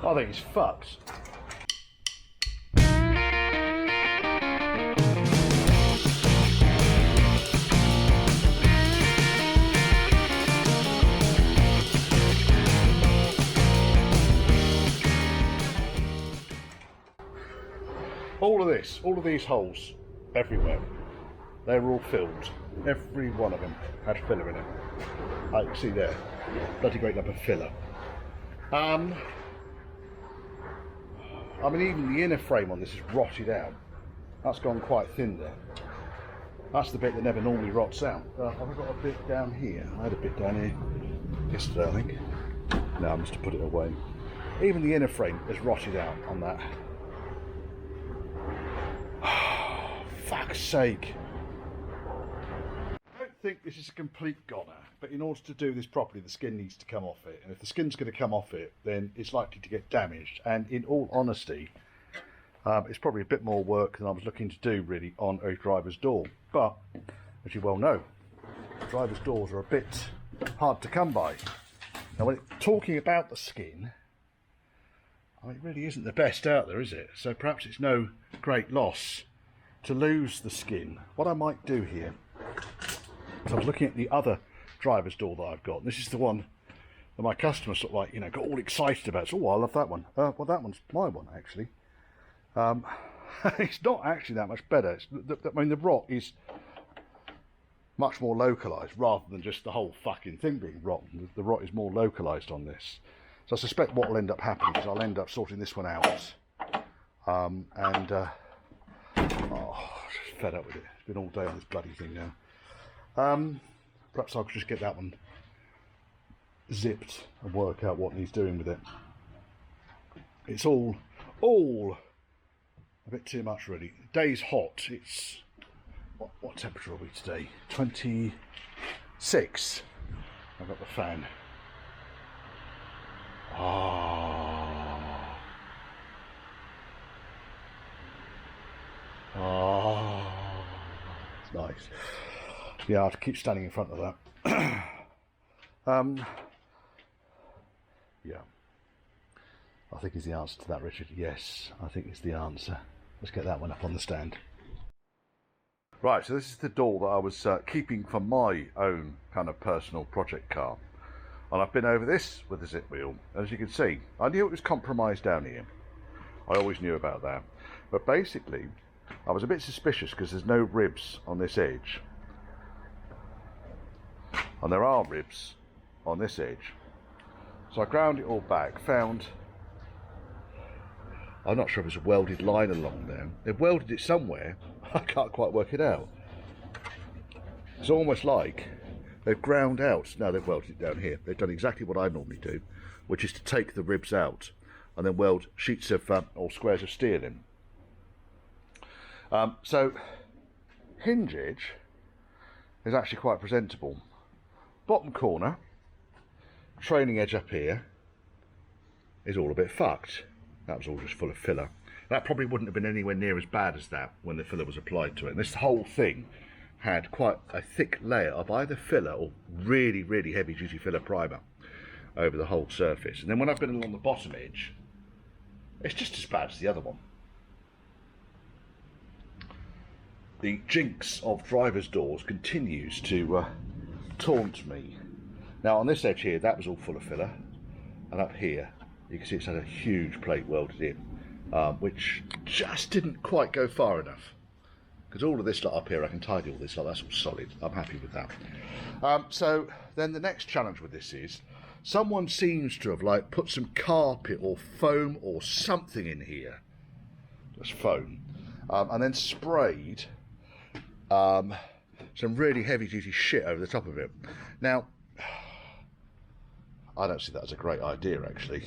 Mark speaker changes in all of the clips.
Speaker 1: I think it's fucked. All of these holes everywhere, they were all filled. Every one of them had filler in it. You can see there, bloody great lump of filler. I mean, even the inner frame on this is rotted out. That's gone quite thin there. That's the bit that never normally rots out. I've got a bit down here. I had a bit down here yesterday, I think. No, I must have put it away. Even the inner frame is rotted out on that. Fuck's sake. I don't think this is a complete goner, but in order to do this properly, the skin needs to come off it. And if the skin's going to come off it, then it's likely to get damaged. And in all honesty, it's probably a bit more work than I was looking to do, really, on a driver's door. But, as you well know, driver's doors are a bit hard to come by. Now, when talking about the skin, I mean, it really isn't the best out there, is it? So perhaps it's no great loss to lose the skin. What I might do here, so I was looking at the other driver's door that I've got, and this is the one that my customers sort of like, you know, got all excited about. So, oh, I love that one. Well, that one's my one, actually. It's not actually that much better. I mean, the rot is much more localised rather than just the whole fucking thing being rotten. The rot is more localised on this. So I suspect what will end up happening is I'll end up sorting this one out. Oh, just fed up with it. It's been all day on this bloody thing now. Perhaps I could just get that one zipped and work out what he's doing with it. It's all a bit too much, really. The day's hot. It's what temperature are we today? 26. I've got the fan. It's nice. Yeah, I have to keep standing in front of that. Yeah. I think is the answer to that, Richard. Yes, I think it's the answer. Let's get that one up on the stand. Right, so this is the door that I was keeping for my own kind of personal project car. And I've been over this with the zip wheel. As you can see, I knew it was compromised down here. I always knew about that. But basically, I was a bit suspicious because there's no ribs on this edge. And there are ribs on this edge. So I ground it all back, found, I'm not sure if it's a welded line along there. They've welded it somewhere, I can't quite work it out. It's almost like they've ground out, no, they've welded it down here. They've done exactly what I normally do, which is to take the ribs out and then weld sheets of, or squares of steel in. So, hinge edge is actually quite presentable. Bottom corner, trailing edge up here, is all a bit fucked. That was all just full of filler. That probably wouldn't have been anywhere near as bad as that when the filler was applied to it. And this whole thing had quite a thick layer of either filler or really, really heavy duty filler primer over the whole surface. And then when I've been along the bottom edge, it's just as bad as the other one. The jinx of driver's doors continues to taunt me. Now on this edge here, that was all full of filler, and up here you can see it's had a huge plate welded in, which just didn't quite go far enough, because all of this lot up here, I can tidy all this lot, that's all solid. I'm happy with that. So then the next challenge with this is someone seems to have like put some carpet or foam or something in here, just foam, and then sprayed some really heavy duty shit over the top of it. Now, I don't see that as a great idea, actually.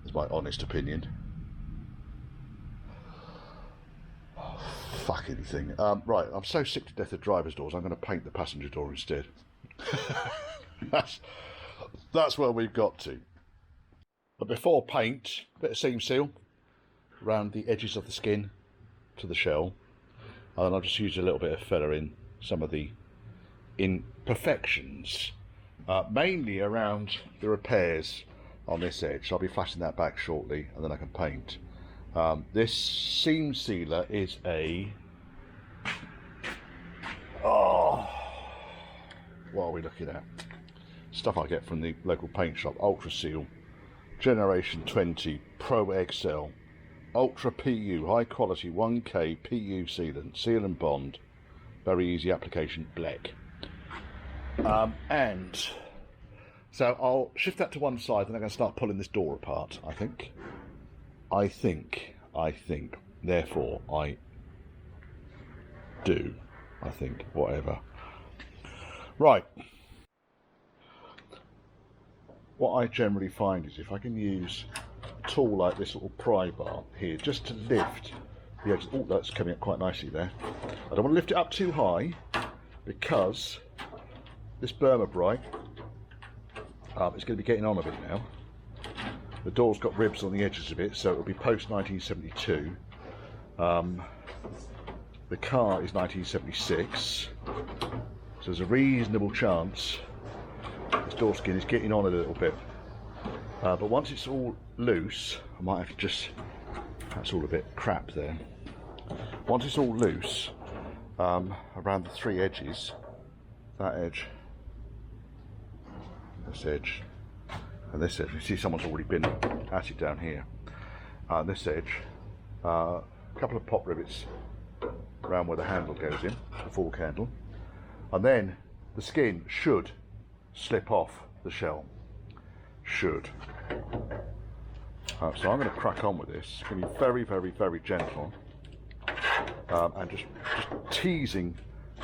Speaker 1: That's my honest opinion. Oh, fuck anything. Right, I'm so sick to death of driver's doors, I'm going to paint the passenger door instead. That's where we've got to. But before paint, a bit of seam seal around the edges of the skin to the shell. And then I'll just use a little bit of filler in some of the imperfections, mainly around the repairs on this edge. So I'll be flashing that back shortly, and then I can paint. This seam sealer is a... Oh, what are we looking at? Stuff I get from the local paint shop. Ultra Seal, Generation 20, Pro XL, Ultra PU, high quality 1K PU sealant, seal and bond, very easy application, black. And so I'll shift that to one side, and I'm going to start pulling this door apart. I think. Therefore, I do. I think. Whatever. Right. What I generally find is if I can use a tool like this little pry bar here, just to lift the edge. Oh, that's coming up quite nicely there. I don't want to lift it up too high, because this Burma bright is going to be getting on a bit now. The door's got ribs on the edges of it, so it'll be post 1972. The car is 1976, so there's a reasonable chance this door skin is getting on a little bit. But once it's all loose, I might have to just... That's all a bit crap there. Once it's all loose, around the three edges, that edge, this edge, and this edge. You see someone's already been at it down here. This edge, a couple of pop rivets around where the handle goes in, the fork handle, and then the skin should slip off the shell. Should. So I'm going to crack on with this. It's going to be very, very, very gentle, and just teasing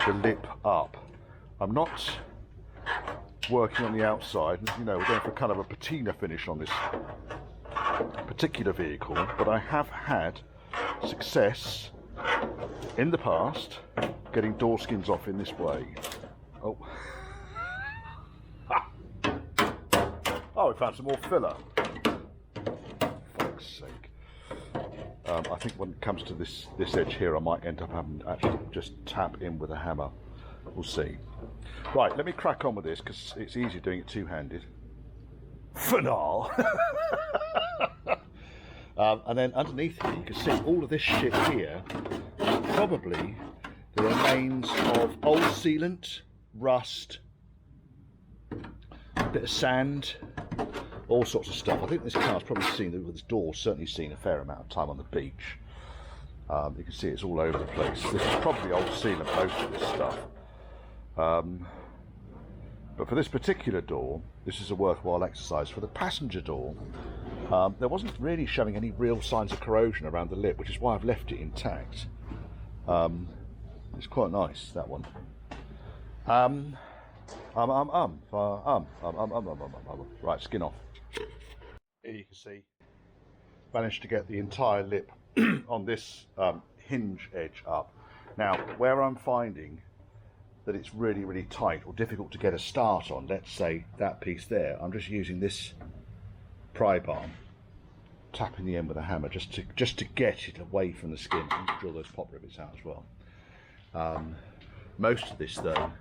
Speaker 1: the lip up. I'm not working on the outside. You know, we're going for kind of a patina finish on this particular vehicle, but I have had success in the past getting door skins off in this way. Oh. Oh, we found some more filler. Fuck's sake. I think when it comes to this edge here, I might end up having to actually just tap in with a hammer. We'll see. Right, let me crack on with this, because it's easier doing it two-handed. Finale. And then underneath here, you can see all of this shit here is probably the remains of old sealant, rust, a bit of sand, all sorts of stuff. I think this car's probably seen, with this door, certainly seen a fair amount of time on the beach. You can see it's all over the place. This is probably old sealant, most of this stuff. But for this particular door, this is a worthwhile exercise. For the passenger door, there wasn't really showing any real signs of corrosion around the lip, which is why I've left it intact. It's quite nice, that one. Right, skin off. Here you can see, managed to get the entire lip on this hinge edge up. Now, where I'm finding that it's really, really tight or difficult to get a start on, let's say that piece there, I'm just using this pry bar, tapping the end with a hammer just to get it away from the skin, and to drill those pop rivets out as well. Most of this though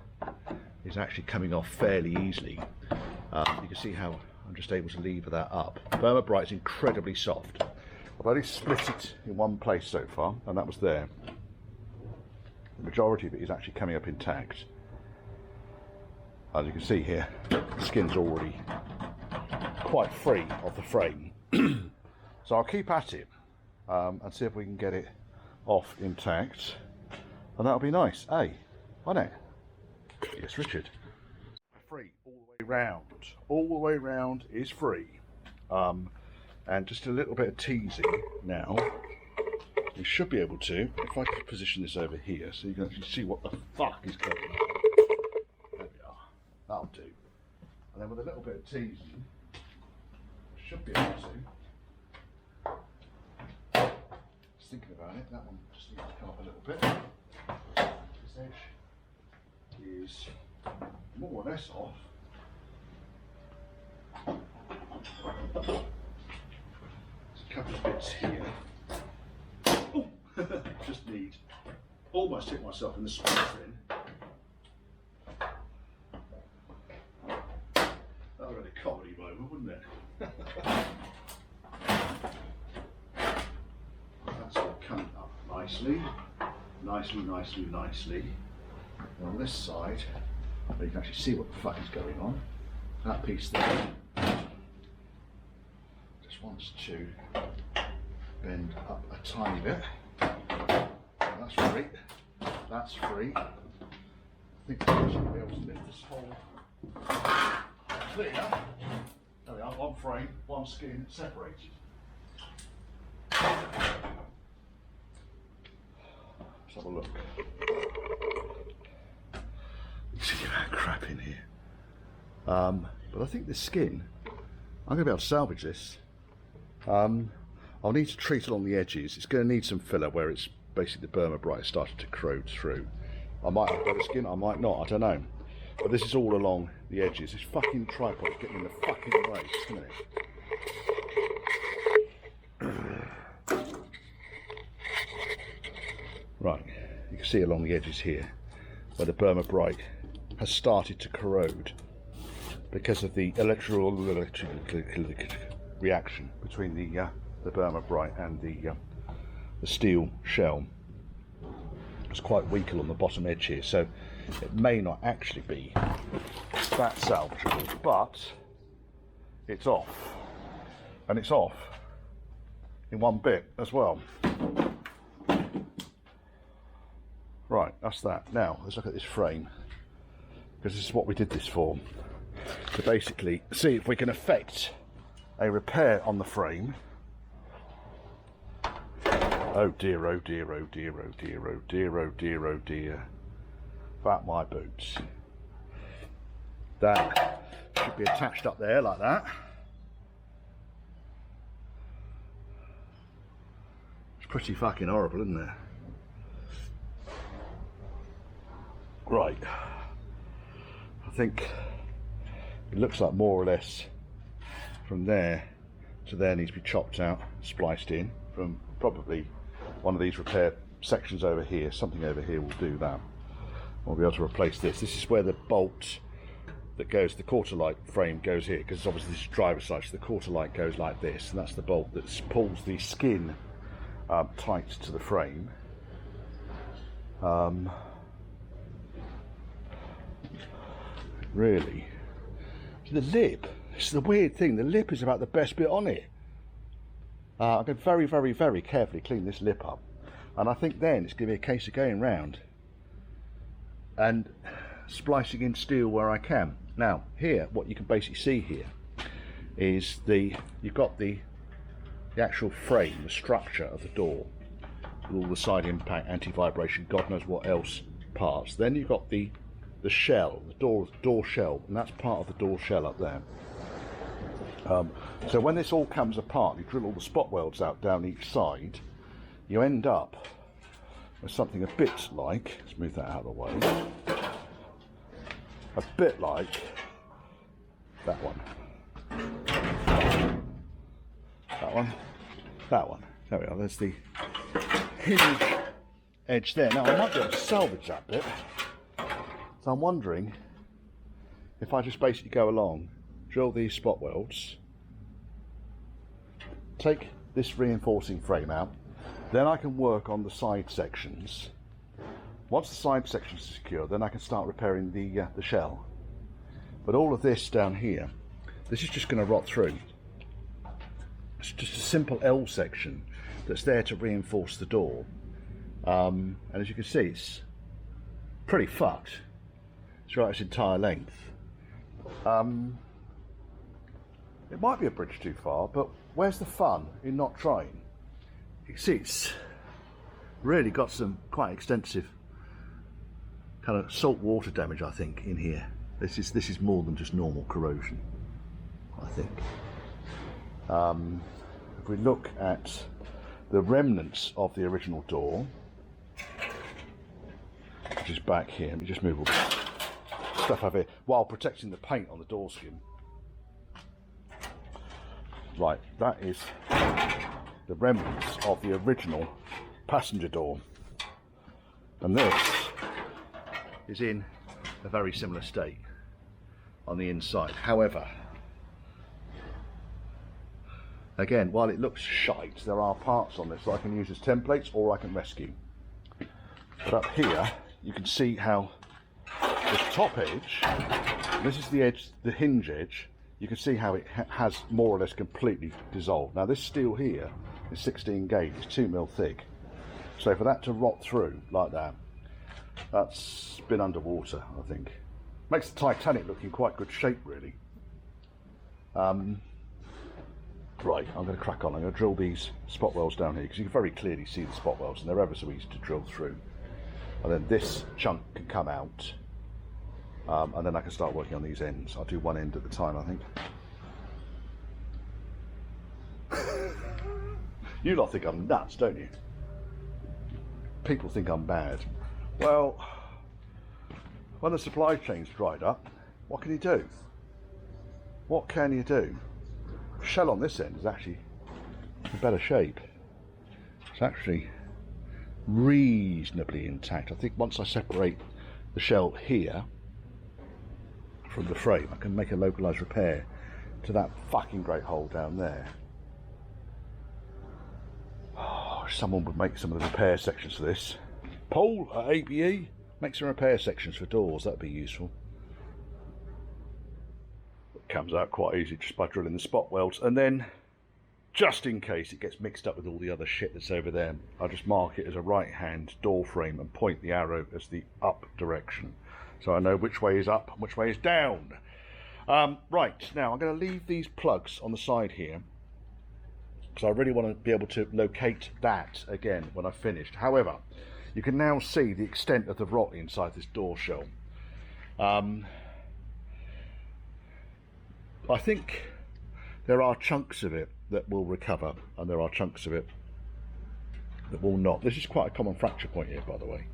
Speaker 1: is actually coming off fairly easily. You can see how I'm just able to lever that up. Burma Bright is incredibly soft. I've only split it in one place so far, and that was there. The majority of it is actually coming up intact. As you can see here, the skin's already quite free of the frame. So I'll keep at it and see if we can get it off intact, and that'll be nice, eh? Won't it? Yes, Richard. Free all the way round. All the way round is free. And just a little bit of teasing now. We should be able to, if I can position this over here so you can actually see what the fuck is going on. There we are. That'll do. And then with a little bit of teasing, I should be able to. Just thinking about it, that one just needs to come up a little bit. This edge is more or less off. There's a couple of bits here. Oh, just need. Almost hit myself in the spine then. That would have been a comedy moment, wouldn't it? That's all coming up nicely. Nicely. And on this side, you can actually see what the fuck is going on. That piece there just wants to bend up a tiny bit. That's free. That's free. I think I should be able to lift this whole clear. There we are, one frame, one skin separated. Let's have a look. See that crap in here. But I think this skin, I'm going to be able to salvage this. I'll need to treat along the edges. It's going to need some filler where it's basically the Burma Bright started to corrode through. I might have got the skin, I might not, I don't know. But this is all along the edges. This fucking tripod is getting in the fucking way, isn't it? Right, you can see along the edges here where the Burma Bright has started to corrode because of the electrical reaction between the Burma Bright and the steel shell. It's quite weak along the bottom edge here, so it may not actually be that salvageable, but it's off, and it's off in one bit as well. Right, that's that. Now let's look at this frame, because this is what we did this for, to basically see if we can effect a repair on the frame. Oh dear, oh dear, oh dear, oh dear, oh dear, oh dear, oh dear. Fat my boots. That should be attached up there like that. It's pretty fucking horrible, isn't it? Right. I think it looks like more or less from there to there needs to be chopped out, spliced in from probably one of these repair sections over here. Something over here will do that. We'll be able to replace this. This is where the bolt that goes, the quarter light frame goes here, because obviously this is driver's side, so the quarter light goes like this, and that's the bolt that pulls the skin tight to the frame. Really, the lip, this is the weird thing, the lip is about the best bit on it. I can very, very, very carefully clean this lip up, and I think then it's going to be a case of going round and splicing in steel where I can. Now here, what you can basically see here is you've got the actual frame, the structure of the door, with all the side impact, anti-vibration, God knows what else parts. Then you've got the shell, the door shell, and that's part of the door shell up there. So when this all comes apart, you drill all the spot welds out down each side, you end up with something a bit like, let's move that out of the way, a bit like that one. That one. There we are, there's the hinge edge there. Now I might be able to salvage that bit. So I'm wondering if I just basically go along, drill these spot welds, take this reinforcing frame out, then I can work on the side sections. Once the side sections are secure, then I can start repairing the shell. But all of this down here, this is just going to rot through. It's just a simple L section that's there to reinforce the door. And as you can see, it's pretty fucked throughout its entire length. It might be a bridge too far, but where's the fun in not trying? You see, it's really got some quite extensive kind of salt water damage, I think, in here. This is more than just normal corrosion, I think. If we look at the remnants of the original door, which is back here, let me just move all this stuff over here while protecting the paint on the door skin. Right, that is the remnants of the original passenger door, and this is in a very similar state on the inside. However, Again, while it looks shite, there are parts on this that I can use as templates or I can rescue. But up here, you can see how this top edge, this is the edge, the hinge edge, you can see how it has more or less completely dissolved. Now this steel here is 16 gauge, it's 2mm thick. So for that to rot through like that, that's been underwater, I think. Makes the Titanic look in quite good shape, really. Right, I'm going to crack on. I'm going to drill these spot welds down here because you can very clearly see the spot welds and they're ever so easy to drill through. And then this chunk can come out, and then I can start working on these ends. I'll do one end at a time, I think. You lot think I'm nuts, don't you? People think I'm bad. Well, when the supply chain's dried up, what can you do? What can you do? The shell on this end is actually in better shape. It's actually reasonably intact. I think once I separate the shell here from the frame, I can make a localized repair to that fucking great hole down there. Oh, someone would make some of the repair sections for this. Paul at ABE, make some repair sections for doors, that'd be useful. It comes out quite easy just by drilling the spot welds, and then just in case it gets mixed up with all the other shit that's over there, I'll just mark it as a right hand door frame and point the arrow as the up direction, so I know which way is up and which way is down. Right, now I'm going to leave these plugs on the side here because I really want to be able to locate that again when I've finished. However, you can now see the extent of the rot inside this door shell. I think there are chunks of it that will recover and there are chunks of it that will not. This is quite a common fracture point here, by the way.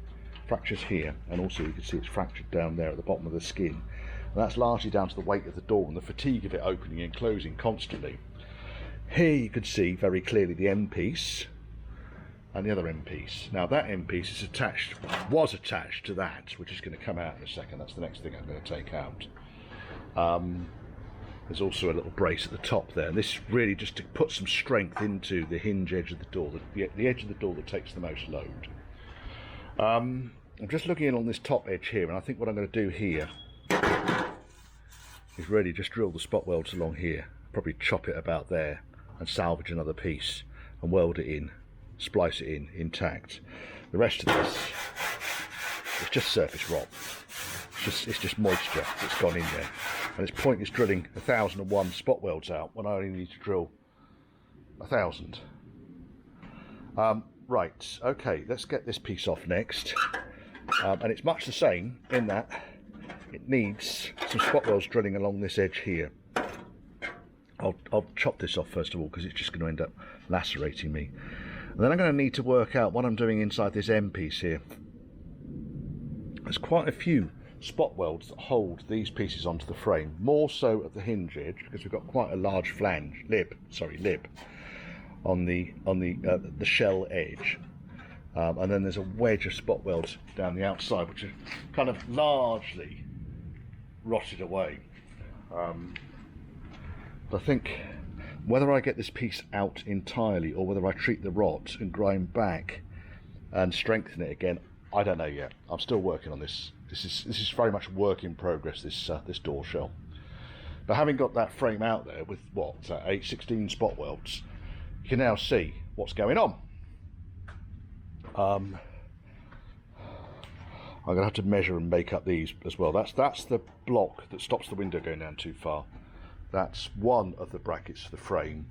Speaker 1: Fractures here, and also you can see it's fractured down there at the bottom of the skin, and that's largely down to the weight of the door and the fatigue of it opening and closing constantly. Here you can see very clearly the end piece and the other end piece. Now that end piece is attached, was attached to that, which is going to come out in a second. That's the next thing I'm going to take out. There's also a little brace at the top there, and this is really just to put some strength into the hinge edge of the door, the edge of the door that takes the most load. I'm just looking in on this top edge here, and I think what I'm going to do here is really just drill the spot welds along here, probably chop it about there and salvage another piece and weld it in, splice it in intact. The rest of this is just surface rot. It's just moisture that's gone in there, and it's pointless drilling 1001 spot welds out when I only need to drill 1000. Right, okay, let's get this piece off next, and it's much the same in that it needs some spot welds drilling along this edge here. I'll chop this off first of all because it's just going to end up lacerating me, and then I'm going to need to work out what I'm doing inside this end piece here. There's quite a few spot welds that hold these pieces onto the frame, more so at the hinge edge because we've got quite a large flange lip on the shell edge, and then there's a wedge of spot welds down the outside which are kind of largely rotted away. But I think whether I get this piece out entirely or whether I treat the rot and grind back and strengthen it again, I don't know yet. I'm still working on this. This is very much work in progress, this door shell. But having got that frame out there with what, 8/16 spot welds, you can now see what's going on. I'm going to have to measure and make up these as well. That's the block that stops the window going down too far. That's one of the brackets for the frame,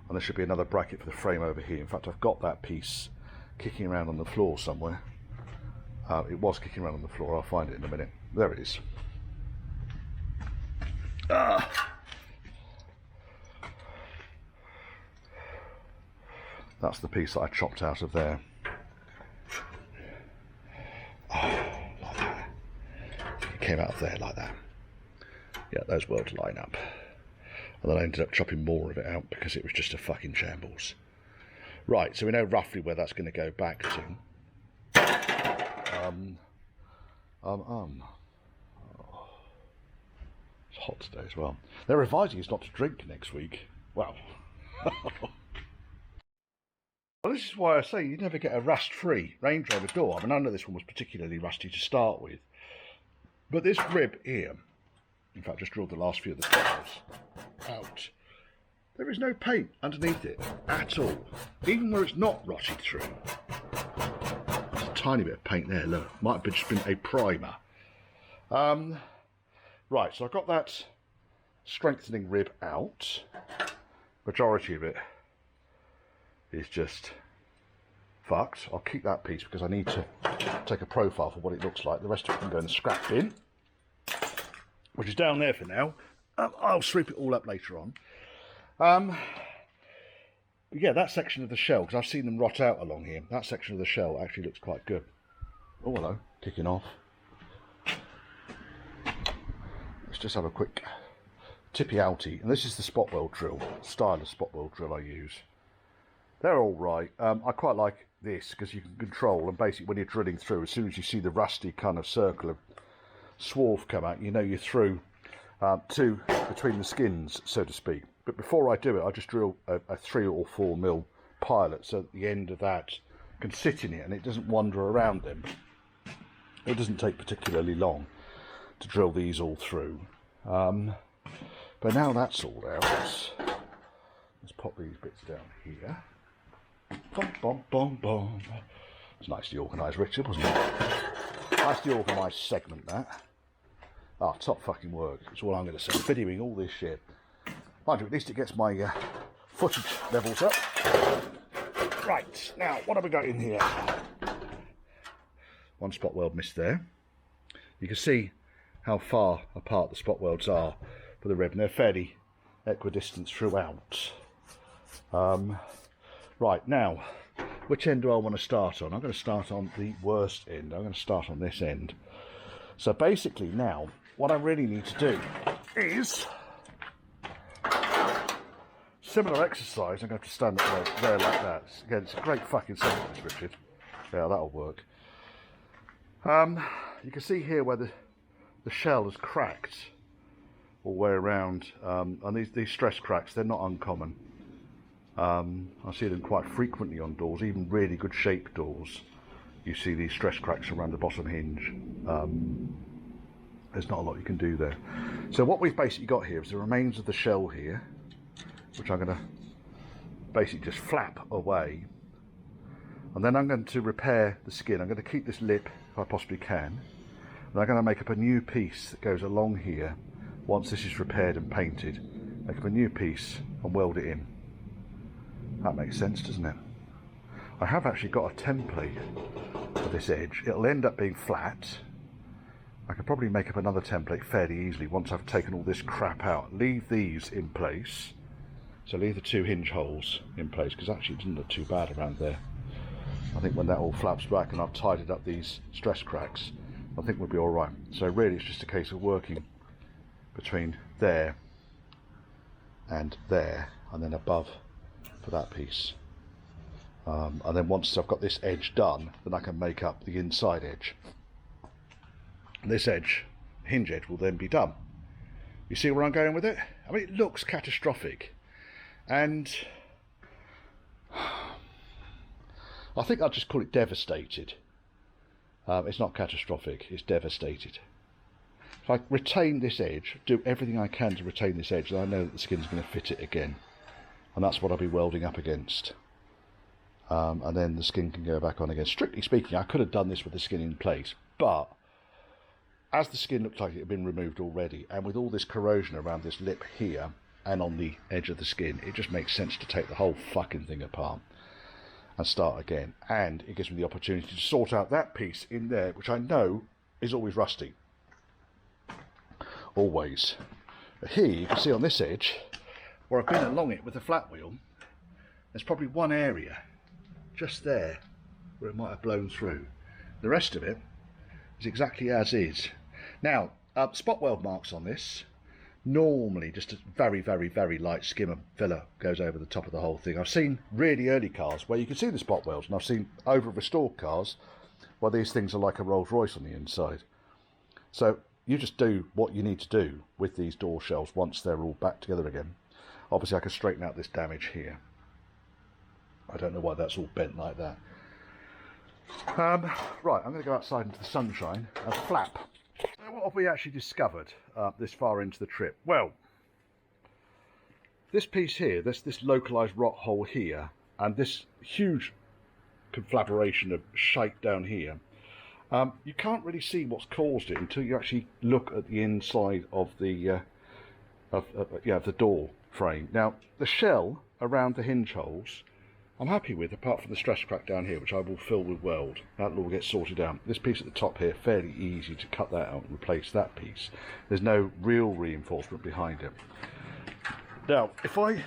Speaker 1: and there should be another bracket for the frame over here. In fact, I've got that piece kicking around on the floor somewhere. It was kicking around on the floor. I'll find it in a minute. There it is. That's the piece that I chopped out of there. Like that. It came out of there like that. Yeah, those welds line up. And then I ended up chopping more of it out because it was just a fucking shambles. Right, so we know roughly where that's going to go back to. Oh, it's hot today as well. They're advising us not to drink next week. Well, Well, this is why I say you never get a rust-free Range Rover door. I mean, I know this one was particularly rusty to start with, but this rib here, in fact, just drilled the last few of the scars out. There is no paint underneath it at all, even where it's not rotted through. There's a tiny bit of paint there, look. Might have just been a primer. Right, so I've got that strengthening rib out. Majority of it is just fucked. I'll keep that piece because I need to take a profile for what it looks like. The rest of it can go in the scrap bin, which is down there for now. I'll sweep it all up later on. But yeah, that section of the shell, because I've seen them rot out along here, that section of the shell actually looks quite good. Oh, hello, kicking off. Let's just have a quick tippy outy. And this is the spot weld drill, style of spot weld drill I use. They're all right. I quite like this because you can control, and basically when you're drilling through, as soon as you see the rusty kind of circle of swarf come out, you know you're through to between the skins, so to speak. But before I do it, I just drill a 3 or 4 mil pilot, so at the end of that can sit in it and it doesn't wander around them. It doesn't take particularly long to drill these all through. But now that's all out, let's pop these bits down here. Bom, bom, bom, bom. It's nicely organised, Richard, wasn't it? Nicely organised segment, that. Ah, top fucking work. That's all I'm going to say. Videoing all this shit. Mind you, at least it gets my footage levels up. Right, now, what have we got in here? One spot weld missed there. You can see how far apart the spot welds are for the rib, and they're fairly equidistant throughout. Right, now, which end do I want to start on? I'm going to start on the worst end. I'm going to start on this end. So basically now, what I really need to do is similar exercise. I'm going to have to stand up there like that. Again, it's a great fucking sentence, Richard. Yeah, that'll work. You can see here where the shell has cracked all the way around, and these stress cracks, they're not uncommon. I see them quite frequently on doors, even really good shaped doors. You see these stress cracks around the bottom hinge. There's not a lot you can do there. So what we've basically got here is the remains of the shell here, which I'm going to basically just flap away. And then I'm going to repair the skin. I'm going to keep this lip if I possibly can. And I'm going to make up a new piece that goes along here once this is repaired and painted. Make up a new piece and weld it in. That makes sense, doesn't it? I have actually got a template for this edge. It'll end up being flat. I could probably make up another template fairly easily once I've taken all this crap out. Leave these in place. So leave the 2 hinge holes in place, because actually it doesn't look too bad around there. I think when that all flaps back and I've tidied up these stress cracks, I think we'll be all right. So really it's just a case of working between there, and then above for that piece. And then once I've got this edge done, then I can make up the inside edge. And this edge, hinge edge, will then be done. You see where I'm going with it? I mean, it looks catastrophic. And I think I'll just call it devastated. It's not catastrophic, it's devastated. If I retain this edge, do everything I can to retain this edge, then I know that the skin's going to fit it again. And that's what I'll be welding up against. And then the skin can go back on again. Strictly speaking, I could have done this with the skin in place, but as the skin looked like it had been removed already, and with all this corrosion around this lip here and on the edge of the skin, it just makes sense to take the whole fucking thing apart and start again. And it gives me the opportunity to sort out that piece in there, which I know is always rusty. Always. But here you can see on this edge, where I've been along it with the flat wheel, there's probably one area just there where it might have blown through. The rest of it is exactly as is. Now, spot weld marks on this, normally just a very, very, very light skimmer filler goes over the top of the whole thing. I've seen really early cars where you can see the spot welds, and I've seen over restored cars where these things are like a Rolls Royce on the inside. So you just do what you need to do with these door shells once they're all back together again. Obviously I can straighten out this damage here. I don't know why that's all bent like that. Right, I'm going to go outside into the sunshine and flap. Now, what have we actually discovered this far into the trip? Well, this piece here, this localised rot hole here, and this huge conflagration of shite down here, you can't really see what's caused it until you actually look at the inside of the the door frame. Now, the shell around the hinge holes I'm happy with, apart from the stress crack down here, which I will fill with weld. That'll all get sorted out. This piece at the top here, fairly easy to cut that out and replace that piece. There's no real reinforcement behind it. Now, if I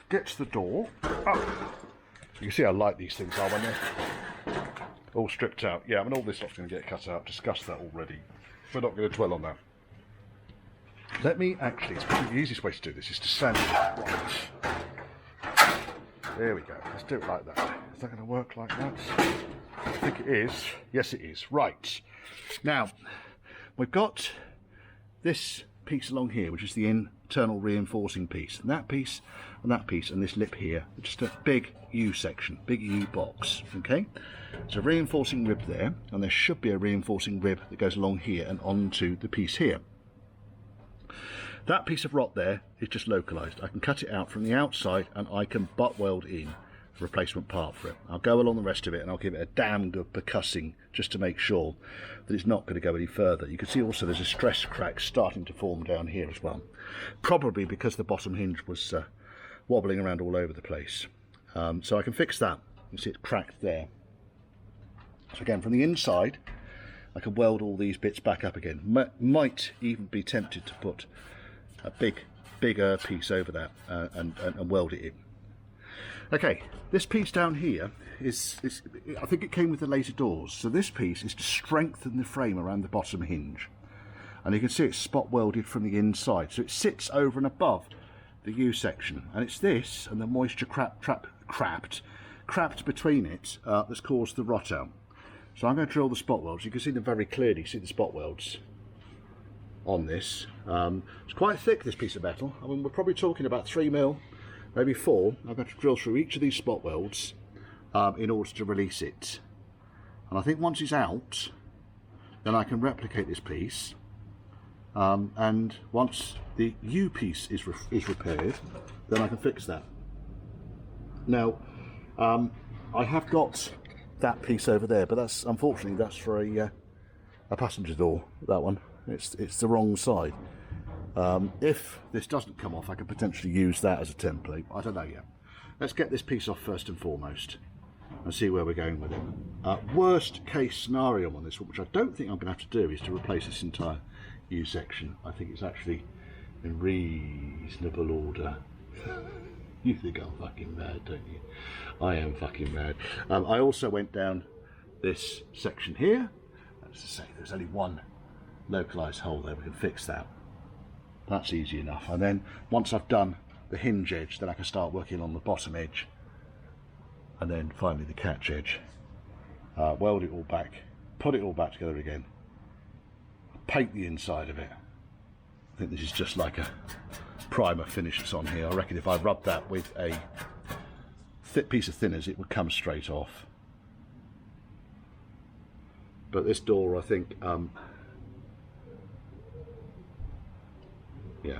Speaker 1: get to the door, you can see how light these things are when they're all stripped out. Yeah, I mean, all this stuff's going to get cut out. Discussed that already. We're not going to dwell on that. Let me actually, it's probably the easiest way to do this is to sand it right. There we go. Let's do it like that. Is that going to work like that? I think it is. Yes, it is. Right. Now, we've got this piece along here, which is the internal reinforcing piece. And that piece, and that piece, and this lip here, just a big U section, big U box. Okay? So reinforcing rib there, and there should be a reinforcing rib that goes along here and onto the piece here. That piece of rot there is just localised. I can cut it out from the outside and I can butt weld in a replacement part for it. I'll go along the rest of it and I'll give it a damn good percussing just to make sure that it's not going to go any further. You can see also there's a stress crack starting to form down here as well. Probably because the bottom hinge was wobbling around all over the place. So I can fix that. You see it's cracked there. So again, from the inside, I can weld all these bits back up again. Might even be tempted to put a bigger piece over that and weld it in. Okay, this piece down here is I think it came with the later doors. So this piece is to strengthen the frame around the bottom hinge, and you can see it's spot welded from the inside. So it sits over and above the U section, and it's this and the moisture crapped between it that's caused the rot out. So I'm going to drill the spot welds. You can see them very clearly. See the spot welds on this. It's quite thick, this piece of metal. I mean, we're probably talking about 3 mil, maybe 4. I'm going to drill through each of these spot welds in order to release it. And I think once it's out, then I can replicate this piece. And once the U piece is repaired, then I can fix that. Now, I have got that piece over there, but that's unfortunately that's for a passenger door. That one, it's the wrong side. If this doesn't come off, I could potentially use that as a template. I don't know yet. Let's get this piece off first and foremost and see where we're going with it. Worst case scenario on this one, which I don't think I'm going to have to do, is to replace this entire U section. I think it's actually in reasonable order. You think I'm fucking mad, don't you? I am fucking mad. I also went down this section here. That's to say, there's only one localised hole there. We can fix that. That's easy enough. And then once I've done the hinge edge, then I can start working on the bottom edge. And then finally the catch edge. Weld it all back. Put it all back together again. Paint the inside of it. I think this is just like a primer finish that's on here. I reckon if I rubbed that with a thick piece of thinners, it would come straight off. But this door, I think, yeah.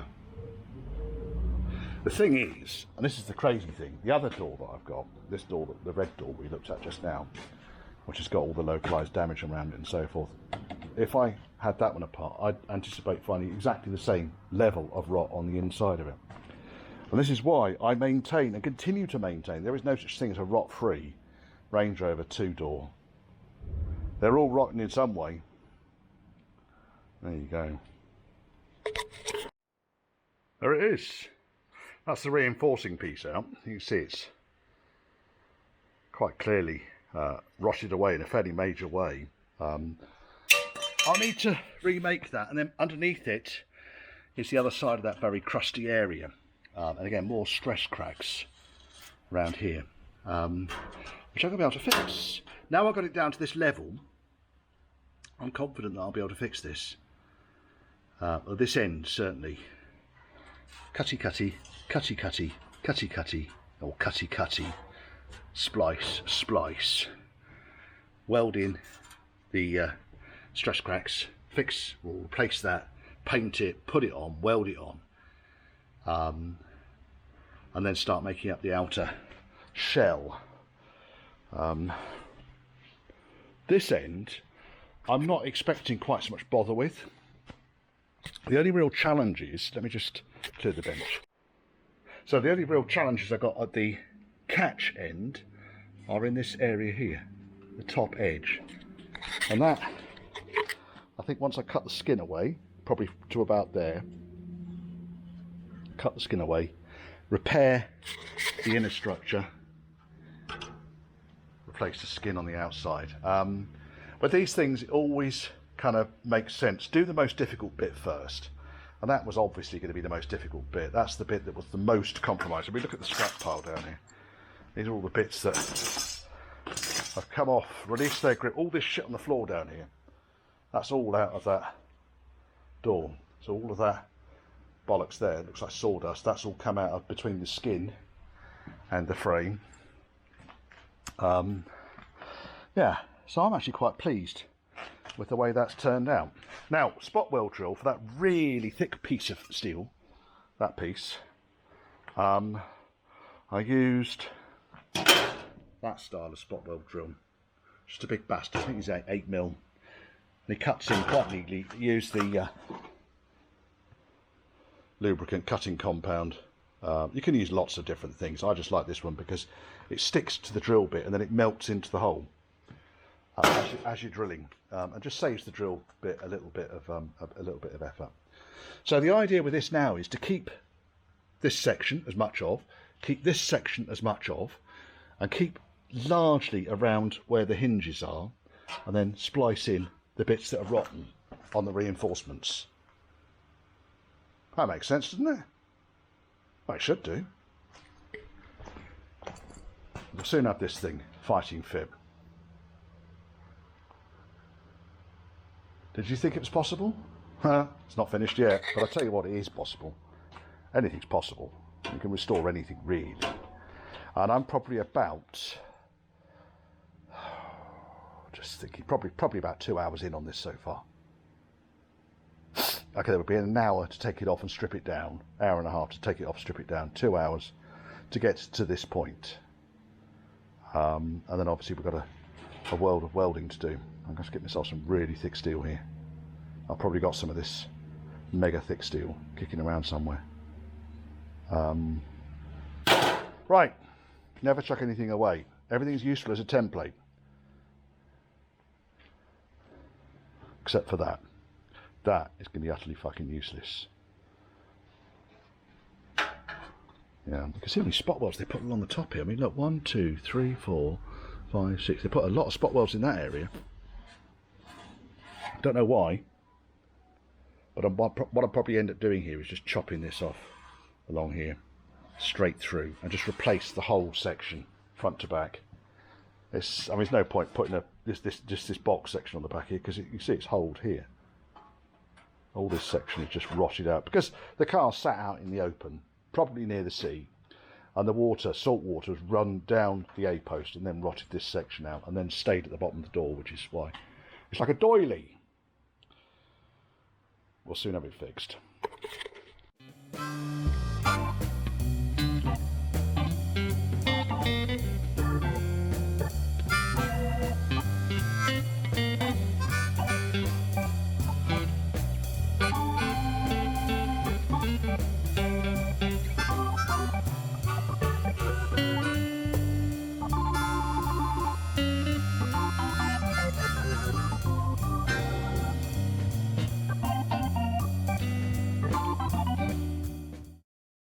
Speaker 1: The thing is, and this is the crazy thing, the other door that I've got, this door, the red door we looked at just now, which has got all the localised damage around it and so forth, if I had that one apart, I'd anticipate finding exactly the same level of rot on the inside of it. And this is why I maintain and continue to maintain there is no such thing as a rot-free Range Rover 2-door. They're all rotten in some way. There you go. There it is. That's the reinforcing piece out. You can see it's quite clearly rotted away in a fairly major way. I'll need to remake that, and then underneath it is the other side of that very crusty area. And again, more stress cracks around here, which I'm going to be able to fix. Now I've got it down to this level, I'm confident that I'll be able to fix this. At this end, certainly. Cutty, cutty, or cutty, splice, weld in the stress cracks, fix or replace that, paint it, put it on, weld it on, and then start making up the outer shell. This end I'm not expecting quite so much bother with. The only real challenge is, let me just clear the bench. So the only real challenges I got at the catch end are in this area here, the top edge. And that, I think once I cut the skin away, probably to about there, cut the skin away, repair the inner structure, replace the skin on the outside. But these things always kind of make sense. Do the most difficult bit first. And that was obviously going to be the most difficult bit. That's the bit that was the most compromised. If we look at the scrap pile down here, these are all the bits that have come off, released their grip. All this shit on the floor down here, that's all out of that door. So all of that bollocks there, looks like sawdust, that's all come out of between the skin and the frame. Yeah, so I'm actually quite pleased with the way that's turned out. Now, spot weld drill for that really thick piece of steel, that piece, I used that style of spot weld drill. Just a big bastard, I think he's 8mm. And he cuts in quite neatly. Use the lubricant cutting compound. You can use lots of different things. I just like this one because it sticks to the drill bit and then it melts into the hole as you're drilling, and just saves the drill bit a little bit of effort. So the idea with this now is to keep this section as much of, keep this section as much of, and keep largely around where the hinges are, and then splice in the bits that are rotten on the reinforcements. That makes sense, doesn't it? Well, it should do. We'll soon have this thing fighting fib. Did you think it was possible? It's not finished yet, but I'll tell you what, it is possible. Anything's possible. You can restore anything, really. And I'm probably about, just thinking, probably about 2 hours in on this so far. Okay, there would be an hour to take it off and strip it down, hour and a half to take it off, strip it down, 2 hours to get to this point. And then obviously we've got a world of welding to do. I'm going to get myself some really thick steel here. I've probably got some of this mega thick steel kicking around somewhere. Right, never chuck anything away. Everything's useful as a template. Except for that. That is going to be utterly fucking useless. Yeah, you can see how many spot welds they put along the top here. I mean, look, 1, 2, 3, 4, 5, 6. They put a lot of spot welds in that area. Don't know why, but what I'll probably end up doing here is just chopping this off along here, straight through, and just replace the whole section, front to back. I mean, there's no point putting this box section on the back here because you see it's holed here. All this section is just rotted out because the car sat out in the open, probably near the sea, and the water, salt water, has run down the A-post and then rotted this section out and then stayed at the bottom of the door, which is why it's like a doily. We'll soon have it fixed.